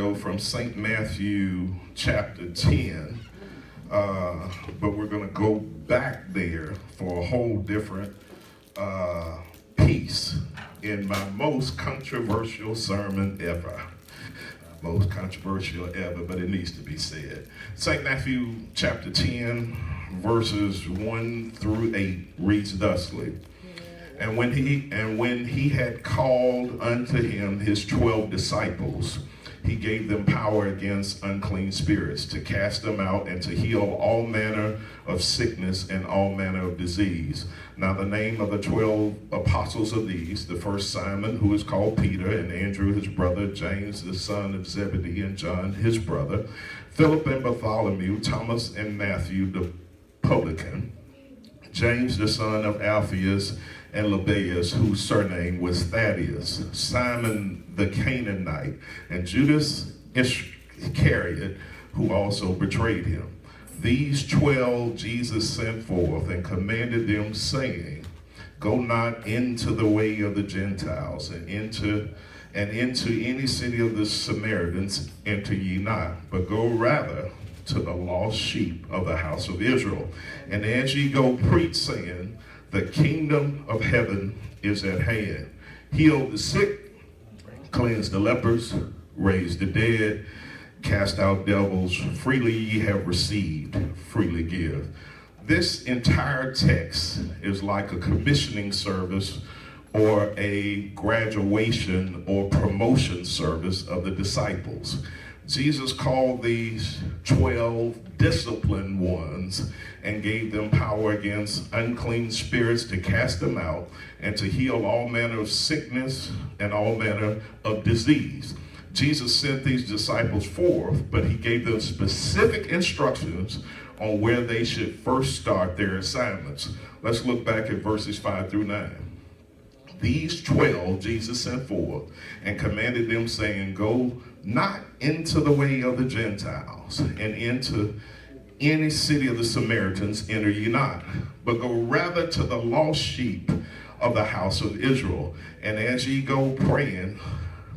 From St. Matthew chapter 10, but we're going to go back there for a whole different piece in my most controversial sermon ever. Most controversial ever, but it needs to be said. St. Matthew chapter 10, verses 1 through 8 reads thusly. And when he had called unto him his 12 disciples, he gave them power against unclean spirits to cast them out and to heal all manner of sickness and all manner of disease. Now the name of the 12 apostles of these, the first Simon, who is called Peter, and Andrew his brother, James the son of Zebedee, and John his brother, Philip and Bartholomew, Thomas and Matthew the publican, James the son of Alphaeus, and Lebbaeus, whose surname was Thaddeus, Simon the Canaanite, and Judas Iscariot, who also betrayed him. These 12 Jesus sent forth and commanded them, saying, Go not into the way of the Gentiles, and into any city of the Samaritans enter ye not, but go rather to the lost sheep of the house of Israel. And as ye go, preach, saying, The kingdom of heaven is at hand. Heal the sick, cleanse the lepers, raise the dead, cast out devils. Freely ye have received, freely give. This entire text is like a commissioning service or a graduation or promotion service of the disciples. Jesus called these 12 disciplined ones and gave them power against unclean spirits to cast them out and to heal all manner of sickness and all manner of disease. Jesus sent these disciples forth, but he gave them specific instructions on where they should first start their assignments. Let's look back at verses 5 through 9. These 12 Jesus sent forth and commanded them, saying, Go not into the way of the Gentiles, and into any city of the Samaritans enter ye not, but go rather to the lost sheep of the house of Israel. And as ye go praying,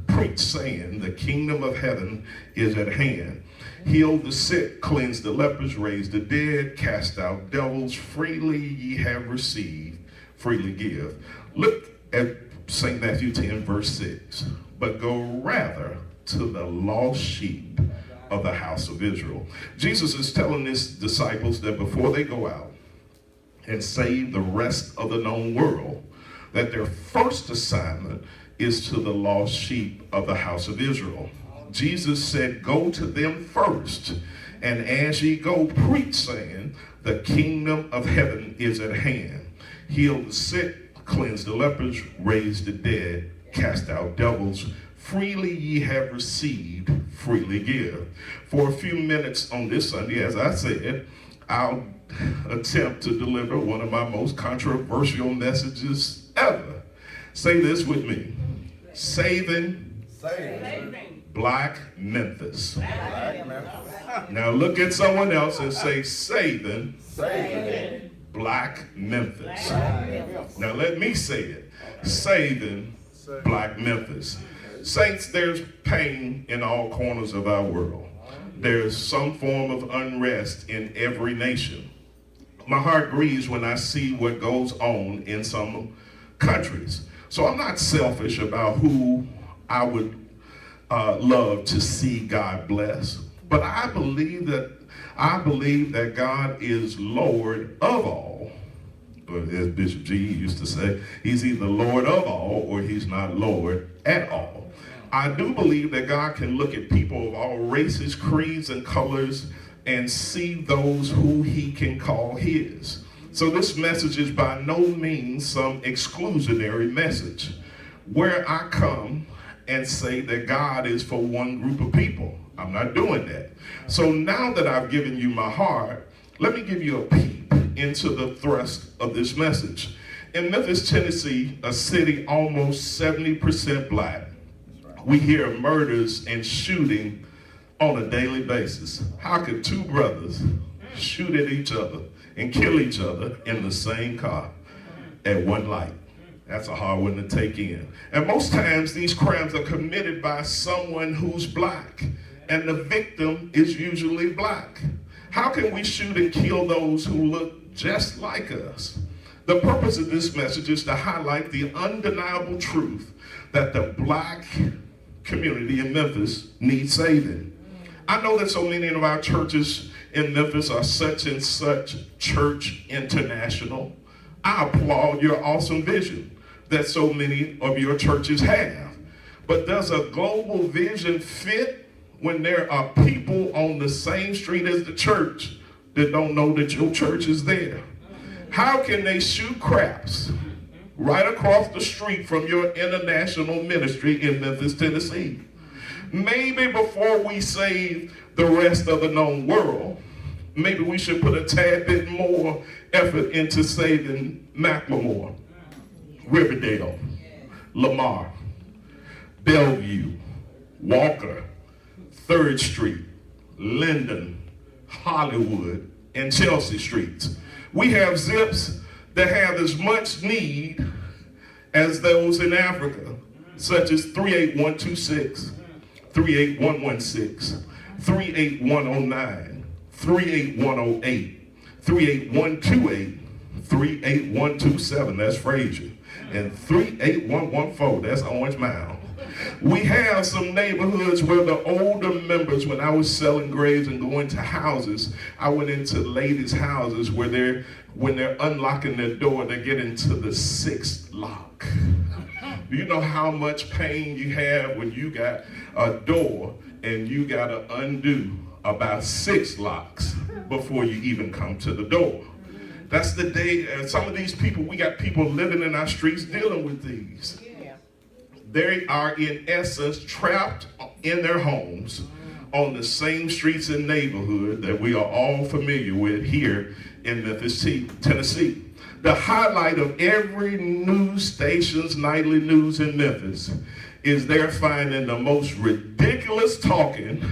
preach, saying, The kingdom of heaven is at hand. Heal the sick, cleanse the lepers, raise the dead, cast out devils. Freely ye have received, freely give. Look at St. Matthew 10, verse 6. But go rather to the lost sheep of the house of Israel. Jesus is telling his disciples that before they go out and save the rest of the known world, that their first assignment is to the lost sheep of the house of Israel. Jesus said, Go to them first, and as ye go, preach, saying, The kingdom of heaven is at hand. Heal the sick, cleanse the lepers, raise the dead, cast out devils. Freely ye have received, freely give. For a few minutes on this Sunday, as I said, I'll attempt to deliver one of my most controversial messages ever. Say this with me. Saving Black Memphis. Now look at someone else and say, Saving Black Memphis. Now let me say it. Saving Black Memphis. Saints, there's pain in all corners of our world. There's some form of unrest in every nation. My heart grieves when I see what goes on in some countries. So I'm not selfish about who I would love to see God bless, but I believe that God is Lord of all. But as Bishop G used to say, he's either Lord of all or he's not Lord at all. I do believe that God can look at people of all races, creeds, and colors and see those who he can call his. So this message is by no means some exclusionary message where I come and say that God is for one group of people. I'm not doing that. So now that I've given you my heart, let me give you a peep into the thrust of this message. In Memphis, Tennessee, a city almost 70% black, we hear murders and shooting on a daily basis. How could two brothers shoot at each other and kill each other in the same car at one light? That's a hard one to take in. And most times these crimes are committed by someone who's black, and the victim is usually black. How can we shoot and kill those who look just like us? The purpose of this message is to highlight the undeniable truth that the black community in Memphis needs saving. I know that so many of our churches in Memphis are such and such church international. I applaud your awesome vision that so many of your churches have. But does a global vision fit when there are people on the same street as the church that don't know that your church is there? How can they shoot craps right across the street from your international ministry in Memphis, Tennessee? Maybe before we save the rest of the known world, maybe we should put a tad bit more effort into saving Macklemore, Riverdale, Lamar, Bellevue, Walker, 3rd Street, Linden, Hollywood, and Chelsea Streets. We have zips that have as much need as those in Africa, such as 38126, 38116, 38109, 38108, 38128, 38127, that's Frazier, and 38114, that's Orange Mound. We have some neighborhoods where the older members, when I was selling graves and going to houses, I went into ladies' houses where when they're unlocking their door, they get into the 6th lock. Do you know how much pain you have when you got a door and you got to undo about 6 locks before you even come to the door? That's the day. Some of these people, we got people living in our streets dealing with these. They are in essence trapped in their homes on the same streets and neighborhood that we are all familiar with here in Memphis, Tennessee. The highlight of every news station's nightly news in Memphis is they're finding the most ridiculous talking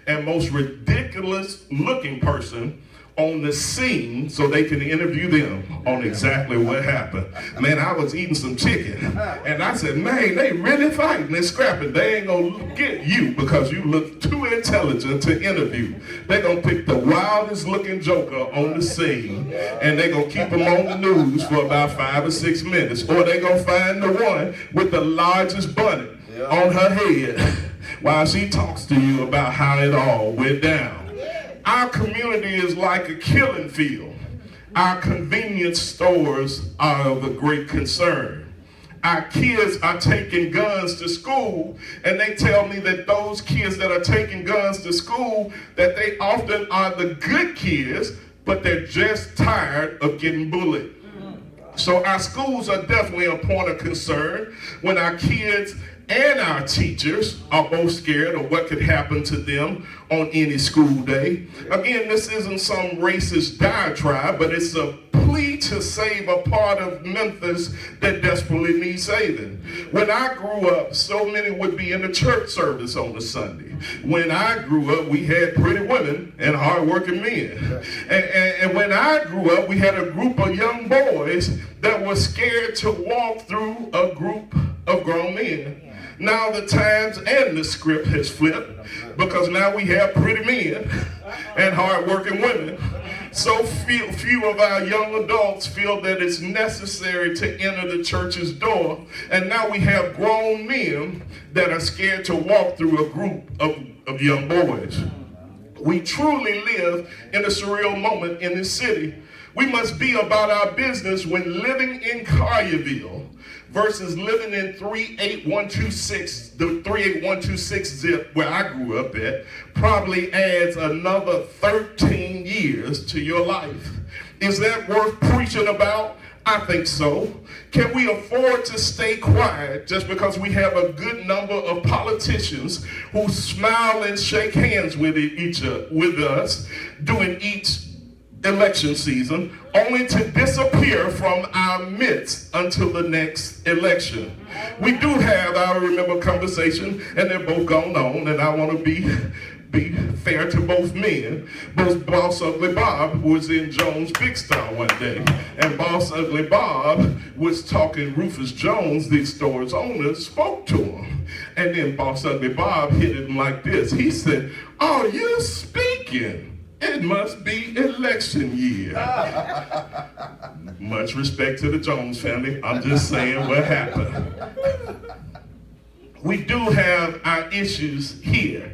and most ridiculous looking person on the scene so they can interview them on exactly what happened. Man, I was eating some chicken and I said, man, they really fighting and scrapping. They ain't gonna get you because you look too intelligent to interview. They gonna pick the wildest looking joker on the scene and they gonna keep them on the news for about 5 or 6 minutes, or they gonna find the one with the largest bonnet on her head while she talks to you about how it all went down. Our community is like a killing field. Our convenience stores are of a great concern. Our kids are taking guns to school, and they tell me that those kids that are taking guns to school, that they often are the good kids, but they're just tired of getting bullied. So our schools are definitely a point of concern when our kids and our teachers are both scared of what could happen to them on any school day. Again, this isn't some racist diatribe, but it's a plea to save a part of Memphis that desperately needs saving. When I grew up, so many would be in the church service on a Sunday. When I grew up, we had pretty women and hardworking men. And when I grew up, we had a group of young boys that were scared to walk through a group of grown men. Now the times and the script has flipped because now we have pretty men and hardworking women. So few of our young adults feel that it's necessary to enter the church's door, and now we have grown men that are scared to walk through a group of young boys. We truly live in a surreal moment in this city. We must be about our business when living in Collierville versus living in 38126, the 38126 zip where I grew up at, probably adds another 13 years to your life. Is that worth preaching about? I think so. Can we afford to stay quiet just because we have a good number of politicians who smile and shake hands with us, doing each election season, only to disappear from our midst until the next election. We do have, I remember, conversation, and they're both gone on, and I want to be fair to both men. But Boss Ugly Bob was in Jones' Big Star one day, and Boss Ugly Bob was talking. Rufus Jones, the store's owner, spoke to him, and then Boss Ugly Bob hit him like this. He said, "Oh, you're speaking. It must be election year." Much respect to the Jones family. I'm just saying what happened. We do have our issues here.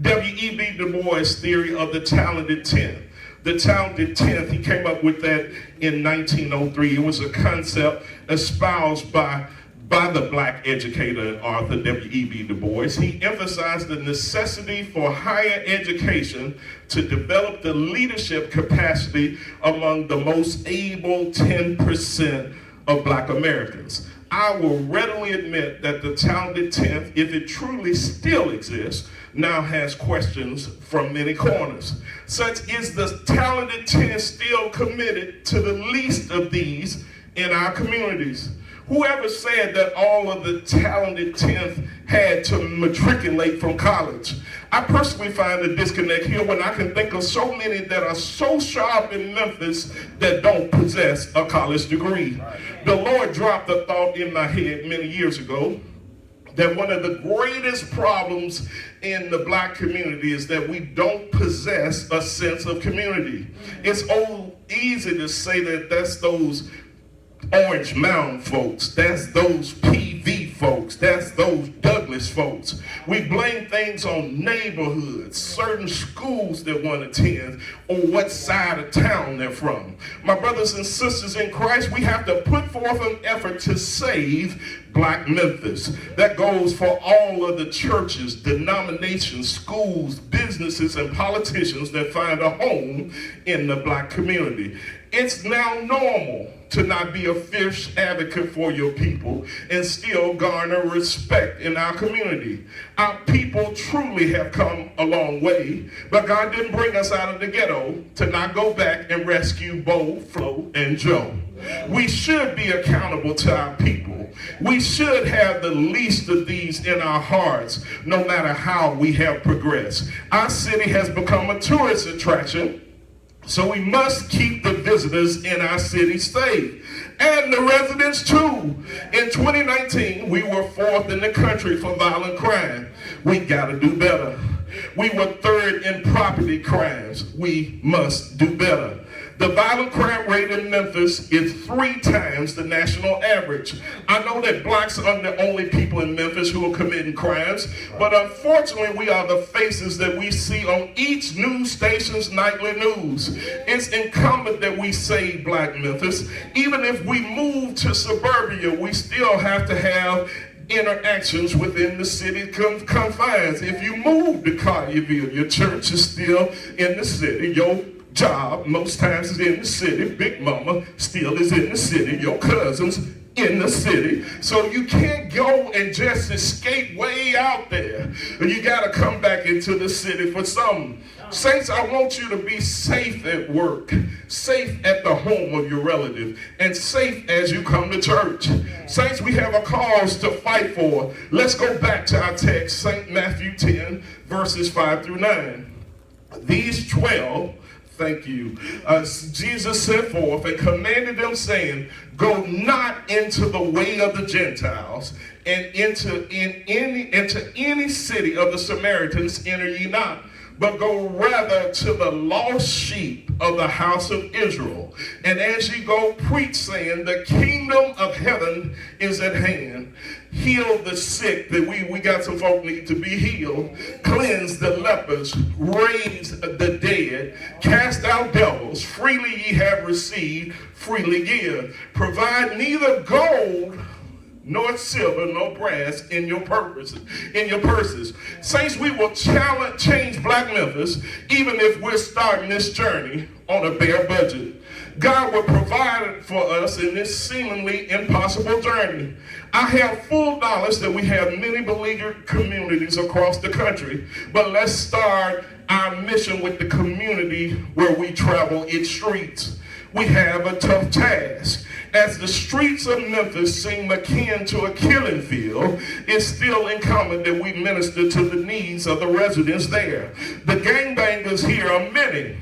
W.E.B. Du Bois' theory of the talented tenth. The talented tenth, he came up with that in 1903. It was a concept espoused by the black educator and author W.E.B. Du Bois. He emphasized the necessity for higher education to develop the leadership capacity among the most able 10% of black Americans. I will readily admit that the talented tenth, if it truly still exists, now has questions from many corners. Such is the talented tenth still committed to the least of these in our communities. Whoever said that all of the talented tenth had to matriculate from college? I personally find a disconnect here when I can think of so many that are so sharp in Memphis that don't possess a college degree. The Lord dropped a thought in my head many years ago that one of the greatest problems in the black community is that we don't possess a sense of community. It's easy to say that that's those Orange Mound folks, that's those PV folks, that's those Douglas folks. We blame things on neighborhoods, certain schools that one attends, or what side of town they're from. My brothers and sisters in Christ, we have to put forth an effort to save Black Memphis. That goes for all of the churches, denominations, schools, businesses, and politicians that find a home in the black community. It's now normal to not be a fierce advocate for your people and still garner respect in our community. Our people truly have come a long way, but God didn't bring us out of the ghetto to not go back and rescue Bo, Flo, and Joe. We should be accountable to our people. We should have the least of these in our hearts, no matter how we have progressed. Our city has become a tourist attraction, so we must keep the visitors in our city safe, and the residents too. In 2019, we were fourth in the country for violent crime. We gotta do better. We were third in property crimes. We must do better. The violent crime rate in Memphis is 3 times the national average. I know that blacks are the only people in Memphis who are committing crimes, but unfortunately we are the faces that we see on each news station's nightly news. It's incumbent that we save Black Memphis. Even if we move to suburbia, we still have to have interactions within the city confines. If you move to Collierville, your church is still in the city. Your job most times is in the city. Big Mama still is in the city. Your cousins in the city. So you can't go and just escape way out there. You got to come back into the city for something. Saints, I want you to be safe at work, safe at the home of your relative, and safe as you come to church. Saints, we have a cause to fight for. Let's go back to our text, St. Matthew 10, verses 5 through 9. These 12, thank you, Jesus sent forth and commanded them, saying, go not into the way of the Gentiles, and into any city of the Samaritans enter ye not, but go rather to the lost sheep of the house of Israel. And as ye go, preach, saying, the kingdom of heaven is at hand. Heal the sick, that we got some folk need to be healed. Cleanse the lepers, raise the dead, cast out devils. Freely ye have received, freely give. Provide neither gold nor silver, nor brass in your purses. Saints, we will change Black Memphis, even if we're starting this journey on a bare budget. God will provide for us in this seemingly impossible journey. I have full knowledge that we have many beleaguered communities across the country, but let's start our mission with the community where we travel its streets. We have a tough task. As the streets of Memphis seem akin to a killing field, it's still incumbent that we minister to the needs of the residents there. The gangbangers here are many,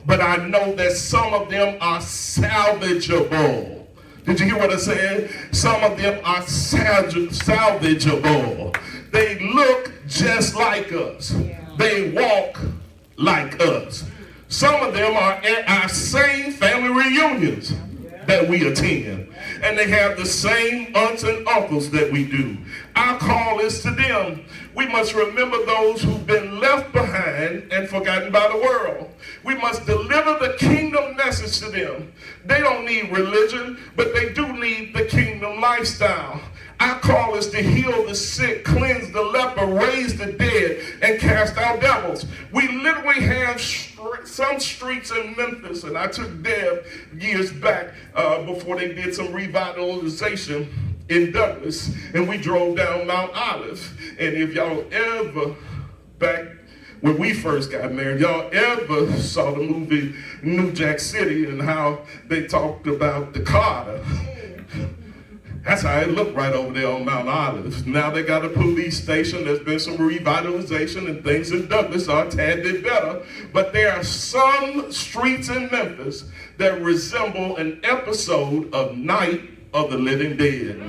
but I know that some of them are salvageable. Did you hear what I said? Some of them are salvageable. They look just like us. They walk like us. Some of them are at our same family reunions that we attend, and they have the same aunts and uncles that we do. Our call is to them. We must remember those who've been left behind and forgotten by the world. We must deliver the kingdom message to them. They don't need religion, but they do need the kingdom lifestyle. Our call is to heal the sick, cleanse the leper, raise the dead, and cast out devils. We literally have some streets in Memphis, and I took Deb years back before they did some revitalization in Douglas, and we drove down Mount Olive. And if y'all ever, back when we first got married, y'all ever saw the movie New Jack City and how they talked about the Carter? That's how it looked right over there on Mount Olive. Now they got a police station. There's been some revitalization, and things in Douglas are a tad bit better. But there are some streets in Memphis that resemble an episode of Night of the Living Dead.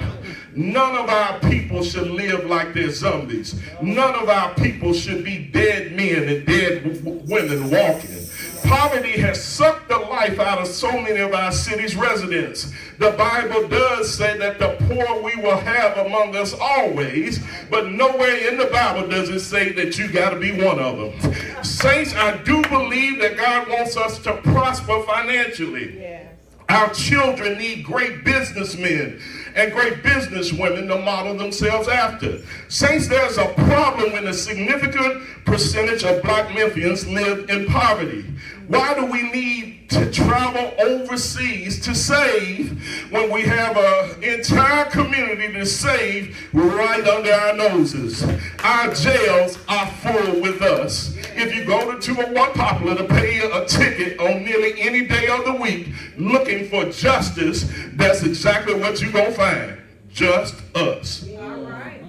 None of our people should live like they're zombies. None of our people should be dead men and dead women walking. Poverty has sucked the life out of so many of our city's residents. The Bible does say that the poor we will have among us always, but nowhere in the Bible does it say that you got to be one of them. Saints, I do believe that God wants us to prosper financially. Yes. Our children need great businessmen and great businesswomen to model themselves after. Saints, there's a problem when a significant percentage of black Memphians live in poverty. Why do we need to travel overseas to save when we have an entire community to save right under our noses? Our jails are full with us. If you go to 201 Poplar to pay a ticket on nearly any day of the week looking for justice, that's exactly what you're going to find. Just us. All right.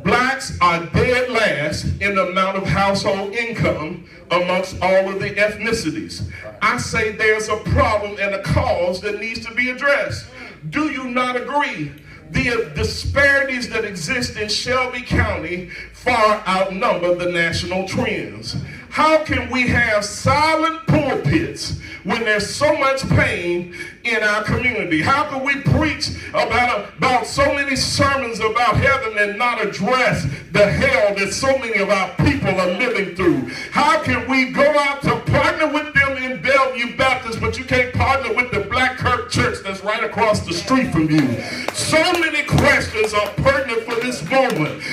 Blacks are dead last in the amount of household income amongst all of the ethnicities. I say there's a problem and a cause that needs to be addressed. Do you not agree? The disparities that exist in Shelby County far outnumber the national trends. How can we have silent pulpits when there's so much pain in our community? How can we preach about so many sermons about heaven and not address the hell that so many of our people are living through? How can we go out to partner with them in Bellevue Baptist, but you can't partner with the Black Kirk Church that's right across the street from you? So many questions are pertinent for this moment.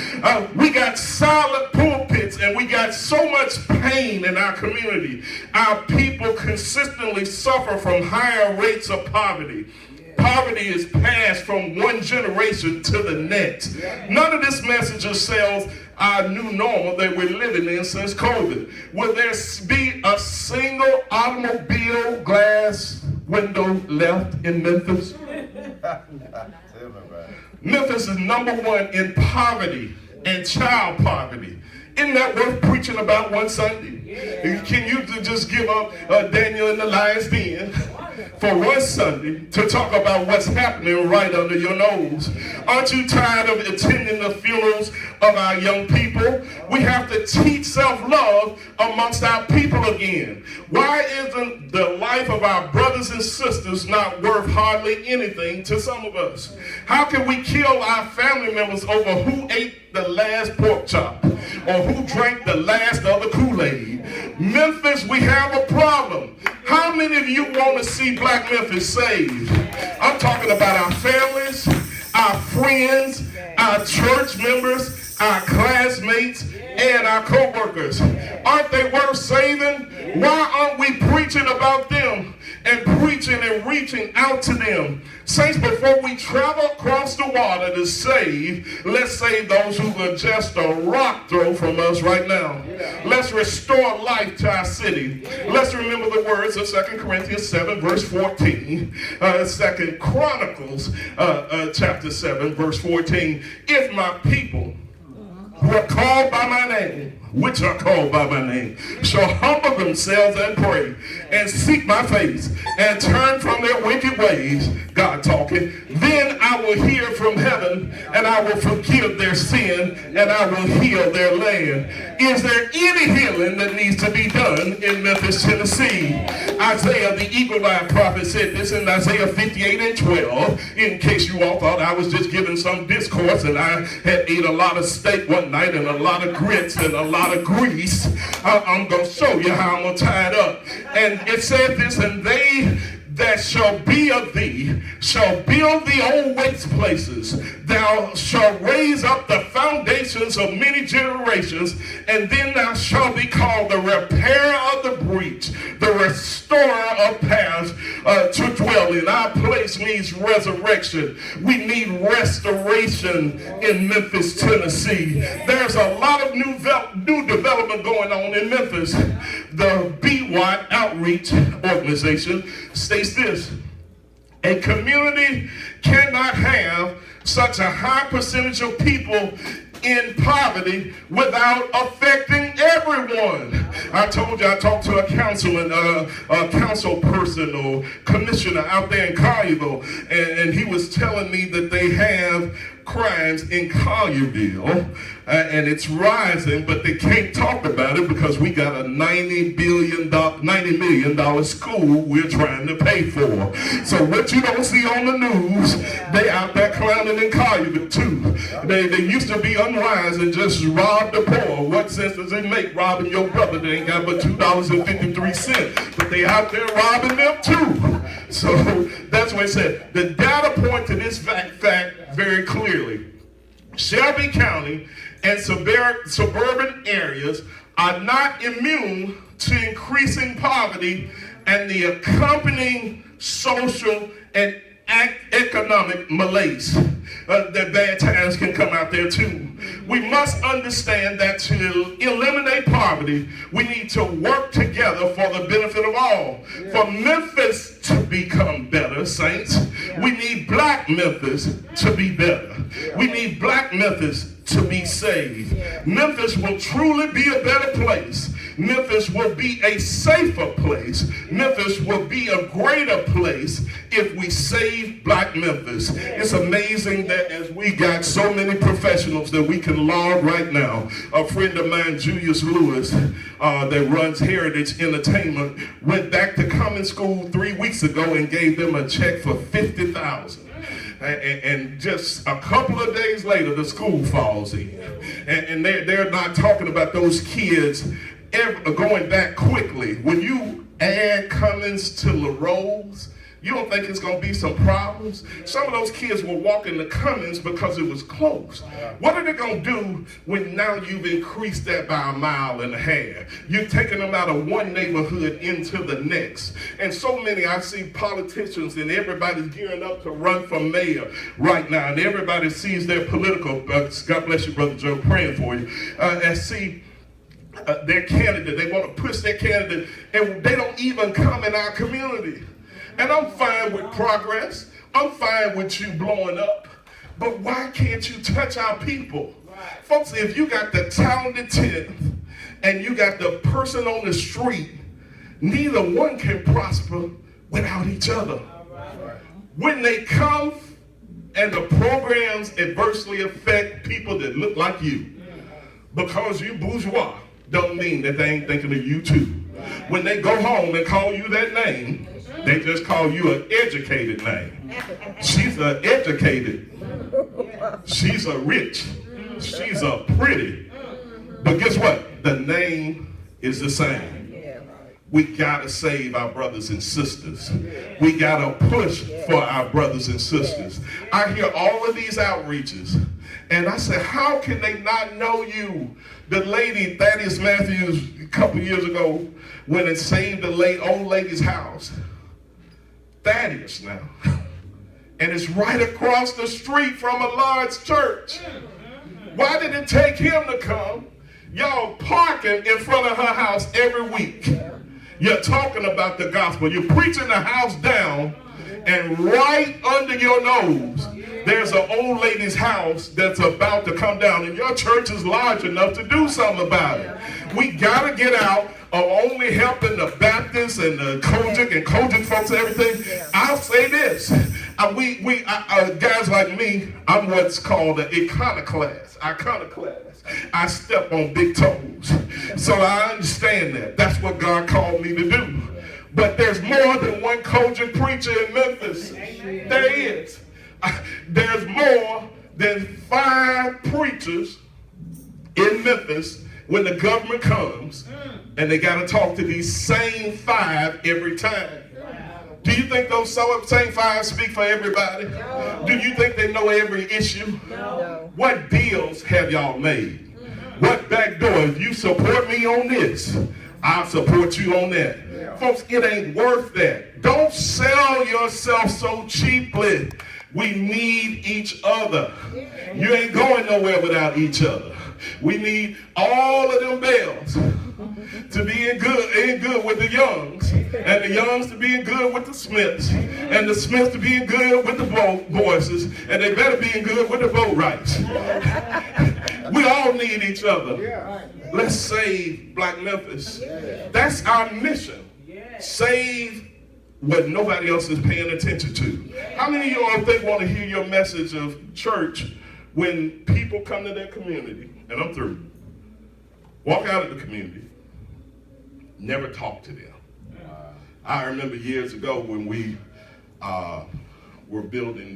We got silent pulpits and we got so much pain in our community. Our people consistently suffer from higher rates of poverty. Poverty is passed from one generation to the next. None of this message sells our new normal that we're living in since COVID. Will there be a single automobile glass window left in Memphis? Memphis is #1 in poverty and child poverty. Isn't that worth preaching about one Sunday? Yeah. Can you just give up Daniel in the lion's den for one Sunday to talk about what's happening right under your nose? Aren't you tired of attending the funerals of our young people? We have to teach self-love amongst our people again. Why isn't the life of our brothers and sisters not worth hardly anything to some of us? How can we kill our family members over who ate the last pork chop or who drank the last of the Kool-Aid? Memphis, we have a problem. How many of you want to see Black Memphis saved? I'm talking about our families, our friends, our church members, our classmates, and our co-workers. Aren't they worth saving? Why aren't we preaching about them? and preaching and reaching out to them. Saints, before we travel across the water to save, let's save those who are just a rock throw from us right now. Let's restore life to our city. Let's remember the words of 2 Corinthians 7 verse 14, 2 Chronicles chapter 7 verse 14. If my people who are called by my name, which are called by my name, shall humble themselves and pray and seek my face and turn from their wicked ways, God talking, then I will hear from heaven and I will forgive their sin and I will heal their land. Is there any healing that needs to be done in Memphis, Tennessee? Isaiah, the eagle-eyed prophet, said this in Isaiah 58 and 12, in case you all thought I was just giving some discourse and I had ate a lot of steak one night and a lot of grits and a lot of grease. I'm going to show you how I'm going to tie it up. And it said this, and they that shall be of thee shall build the old waste places. Thou shalt raise up the foundations of many generations, and then thou shalt be called the repairer of the breach, the restorer of paths to dwell in. Our place needs resurrection. We need restoration in Memphis, Tennessee. There's a lot of new development going on in Memphis. The BWAT Outreach Organization states this: a community cannot have such a high percentage of people in poverty without affecting everyone. I told you I talked to a councilman, a council person or commissioner out there in Collierville, and he was telling me that they have crimes in Collierville, and it's rising, but they can't talk about it because we got a $90 million school we're trying to pay for. So what you don't see on the news, they out there clowning in Collierville too. They used to be unwise and just rob the poor. What sense does it make robbing your brother? They ain't got but $2.53, but they out there robbing them too. So that's what it said. The data point to this fact very clearly. Shelby County and suburban areas are not immune to increasing poverty and the accompanying social and economic malaise. That bad times can come out there too. We must understand that to eliminate poverty, we need to work together for the benefit of all. For Memphis to become better, saints, we need black Memphis to be better. We need black Memphis to be saved. Memphis will truly be a better place. Memphis will be a safer place. Memphis will be a greater place if we save black Memphis. It's amazing that as we got so many professionals that we can laud right now. A friend of mine, Julius Lewis, that runs Heritage Entertainment, went back to Common School 3 weeks ago and gave them a check for $50,000. And just a couple of days later, the school falls in. And they're not talking about those kids going back quickly. When you add Cummins to LaRose, you don't think it's going to be some problems? Some of those kids were walking to Cummins because it was close. What are they going to do when now you've increased that by 1.5 miles? You've taken them out of one neighborhood into the next. And so many, I see politicians and everybody's gearing up to run for mayor right now. And everybody sees their political, God bless you, Brother Joe, praying for you, and see their candidate. They want to push their candidate, and they don't even come in our community. And I'm fine with progress. I'm fine with you blowing up. But why can't you touch our people? Right. Folks, if you got the talented 10th and you got the person on the street, neither one can prosper without each other. Right. When they come and the programs adversely affect people that look like you, because you bourgeois, don't mean that they ain't thinking of you too. When they go home and call you that name, they just call you an educated name. She's an educated. She's a rich. She's a pretty. But guess what? The name is the same. We gotta save our brothers and sisters. We gotta push for our brothers and sisters. I hear all of these outreaches, and I say, how can they not know you? The lady, Thaddeus Matthews, a couple years ago, went and saved the old lady's house. Thaddeus now. And it's right across the street from a large church. Why did it take him to come? Y'all parking in front of her house every week. You're talking about the gospel. You're preaching the house down, and right under your nose, there's an old lady's house that's about to come down, and your church is large enough to do something about it. We got to get out of only helping the Baptists and the Kojic folks and everything. I'll say this. Guys like me, I'm what's called an iconoclast. I step on big toes. So I understand that. That's what God called me to do. But there's more than one Kojic preacher in Memphis. There is. There's more than 5 preachers in Memphis when the government comes, and they got to talk to these same 5 every time. Do you think those same 5 speak for everybody? No. Do you think they know every issue? No. What deals have y'all made? What back doors? You support me on this, I'll support you on that. Yeah. Folks, it ain't worth that. Don't sell yourself so cheaply. We need each other. You ain't going nowhere without each other. We need all of them bells to be in good with the Youngs, and the Youngs to be in good with the Smiths, and the Smiths to be in good with the Boyces, and they better be in good with the Boatwrights. We all need each other. Let's save Black Memphis. That's our mission. Save what nobody else is paying attention to. How many of y'all think want to hear your message of church when people come to their community, and I'm through, walk out of the community, never talk to them? I remember years ago when we were building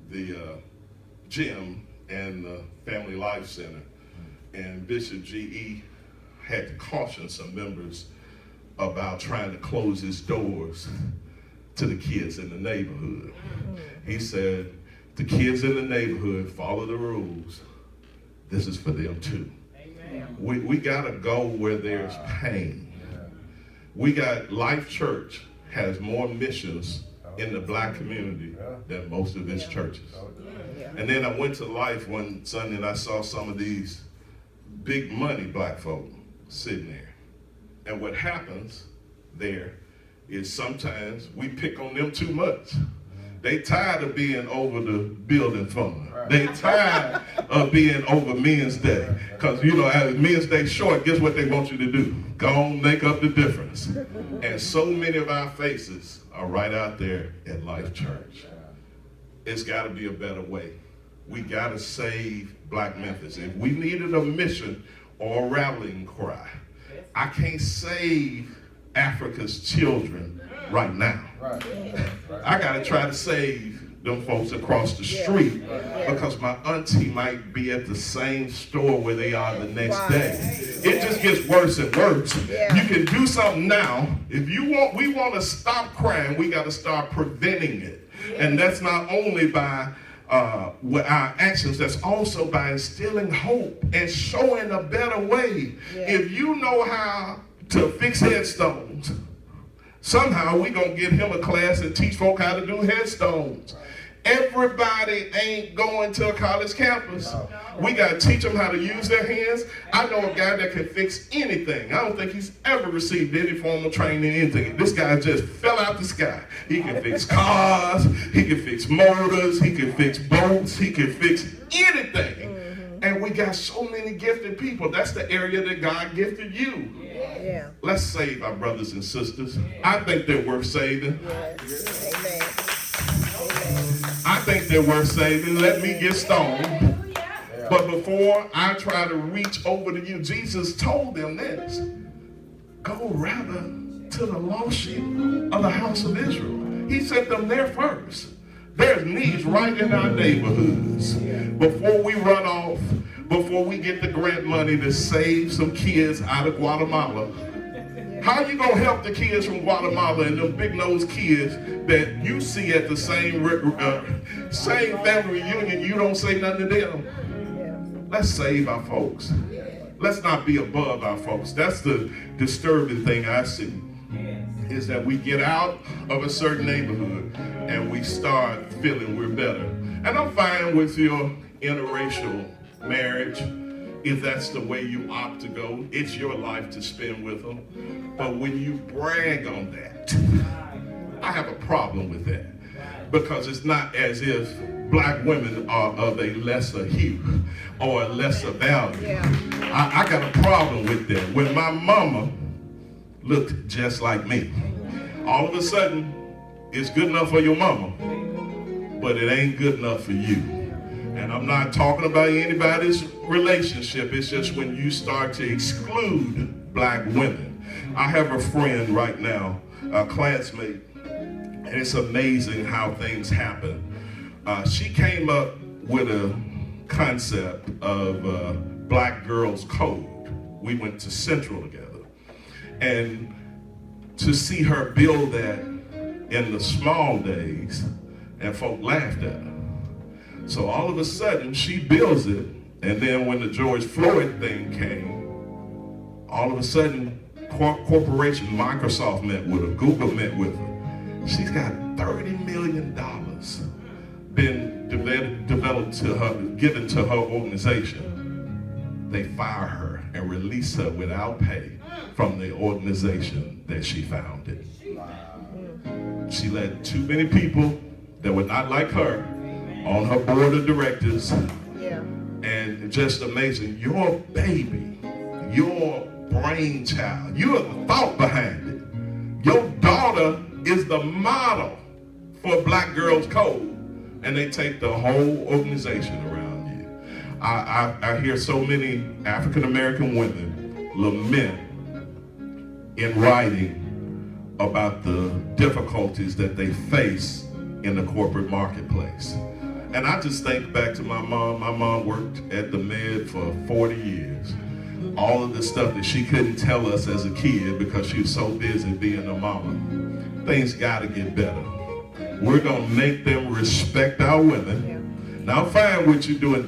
the gym and the Family Life Center, and Bishop G.E. had to caution some members about trying to close his doors to the kids in the neighborhood. He said, the kids in the neighborhood follow the rules. This is for them too. Amen. We gotta go where there's pain. We got Life Church has more missions in the Black community than most of its churches. And then I went to Life one Sunday and I saw some of these big money Black folk sitting there. And what happens there is sometimes we pick on them too much. They tired of being over the building fund. They tired of being over Men's Day. Because, you know, as Men's Day short, guess what they want you to do? Go on, make up the difference. And so many of our faces are right out there at Life Church. It's got to be a better way. We got to save Black Memphis. If we needed a mission or a rallying cry, I can't save Africa's children right now. I got to try to save them folks across the street because my auntie might be at the same store where they are the next day. It just gets worse and worse. You can do something now. If we want to stop crime, we got to start preventing it. And that's not only by with our actions, that's also by instilling hope and showing a better way. If you know how to fix headstones, somehow we're going to get him a class and teach folk how to do headstones. Everybody ain't going to a college campus. We got to teach them how to use their hands. I know a guy that can fix anything. I don't think he's ever received any formal training in anything. This guy just fell out the sky. He can fix cars, he can fix motors, he can fix boats, he can fix anything. And we got so many gifted people. That's the area that God gifted you. Let's save our brothers and sisters. I think they're worth saving. Amen. I think they're worth saving. Let me get stoned. But before I try to reach over to you, Jesus told them this. Go rather to the lost sheep of the house of Israel. He sent them there first. There's needs right in our neighborhoods. Before we run off, before we get the grant money to save some kids out of Guatemala, how you gonna help the kids from Guatemala and them big-nosed kids that you see at the same family reunion, you don't say nothing to them? Let's save our folks. Let's not be above our folks. That's the disturbing thing I see. is that we get out of a certain neighborhood and we start feeling we're better. And I'm fine with your interracial marriage if that's the way you opt to go. It's your life to spend with them. But when you brag on that, I have a problem with that, because it's not as if black women are of a lesser hue or a lesser value. I got a problem with that. When my mama looked just like me, all of a sudden it's good enough for your mama, but it ain't good enough for you. And I'm not talking about anybody's relationship. It's just when you start to exclude black women. I have a friend right now, a classmate, and it's amazing how things happen. She came up with a concept of Black Girls Code. We went to Central together. And to see her build that in the small days, and folk laughed at her. So all of a sudden, she builds it, and then when the George Floyd thing came, all of a sudden, corporation, Microsoft met with her, Google met with her. She's got $30 million been developed to her, given to her organization. They fire her and release her without pay from the organization that she founded. She let too many people that were not like her on her board of directors. And just amazing. Your baby, your brainchild, you're the thought behind it. Your daughter is the model for Black Girls Code, and they take the whole organization around you. I hear so many African American women lament in writing about the difficulties that they face in the corporate marketplace. And I just think back to my mom. My mom worked at the Med for 40 years. All of the stuff that she couldn't tell us as a kid because she was so busy being a mama. Things gotta get better. We're gonna make them respect our women. Now I'm fine with you doing